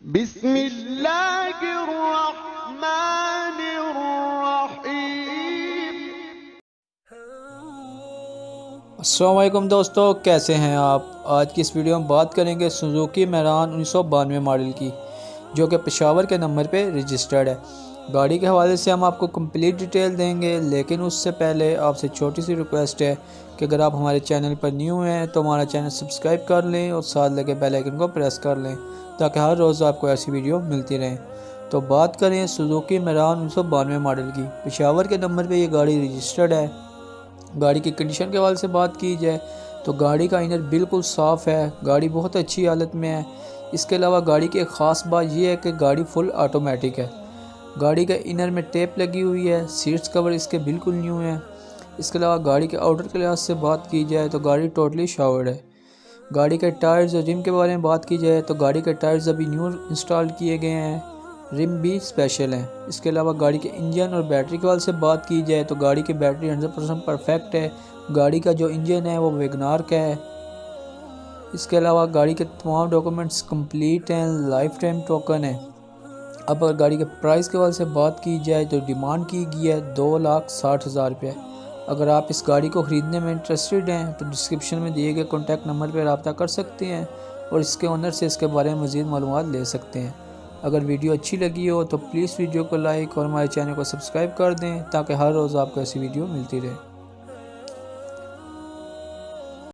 بسم اللہ الرحمن الرحیم۔ السلام علیکم دوستو، کیسے ہیں آپ؟ آج کی اس ویڈیو میں بات کریں گے سوزوکی میران 1992 ماڈل کی، جو کہ پشاور کے نمبر پہ رجسٹرڈ ہے۔ گاڑی کے حوالے سے ہم آپ کو کمپلیٹ ڈیٹیل دیں گے، لیکن اس سے پہلے آپ سے چھوٹی سی ریکویسٹ ہے کہ اگر آپ ہمارے چینل پر نیو ہیں تو ہمارا چینل سبسکرائب کر لیں اور ساتھ لگے بیل آئیکن کو پریس کر لیں تاکہ ہر روز آپ کو ایسی ویڈیو ملتی رہیں۔ تو بات کریں سوزوکی میران 1992 ماڈل کی، پشاور کے نمبر پہ یہ گاڑی رجسٹرڈ ہے۔ گاڑی کی کنڈیشن کے حوالے سے بات کی جائے تو گاڑی کا انر بالکل صاف ہے، گاڑی بہت اچھی حالت میں ہے۔ اس کے علاوہ گاڑی کی ایک خاص بات یہ ہے کہ گاڑی فل آٹومیٹک ہے۔ گاڑی کا انر میں ٹیپ لگی ہوئی ہے، سیٹس کور اس کے بالکل نیو ہیں۔ اس کے علاوہ گاڑی کے آؤٹر کے لحاظ سے بات کی جائے تو گاڑی ٹوٹلی شاورڈ ہے۔ گاڑی کے ٹائرز اور رم کے بارے میں بات کی جائے تو گاڑی کے ٹائرز ابھی نیو انسٹال کیے گئے ہیں، رم بھی اسپیشل ہیں۔ اس کے علاوہ گاڑی کے انجن اور بیٹری کے حوالے سے بات کی جائے تو گاڑی کی بیٹری 100% پرفیکٹ ہے۔ گاڑی کا جو انجن ہے وہ ویگنار کا ہے۔ اس کے علاوہ گاڑی کے تمام ڈاکومنٹس کمپلیٹ ہیں، لائف ٹائم ٹوکن ہے۔ اب اگر گاڑی کے پرائس کے حوالے سے بات کی جائے تو ڈیمانڈ کی گئی ہے 2,60,000 روپے۔ اگر آپ اس گاڑی کو خریدنے میں انٹرسٹڈ ہیں تو ڈسکرپشن میں دیے گئے کانٹیکٹ نمبر پہ رابطہ کر سکتے ہیں اور اس کے اونر سے اس کے بارے میں مزید معلومات لے سکتے ہیں۔ اگر ویڈیو اچھی لگی ہو تو پلیز ویڈیو کو لائک اور ہمارے چینل کو سبسکرائب کر دیں تاکہ ہر روز آپ کو ایسی ویڈیو ملتی رہے۔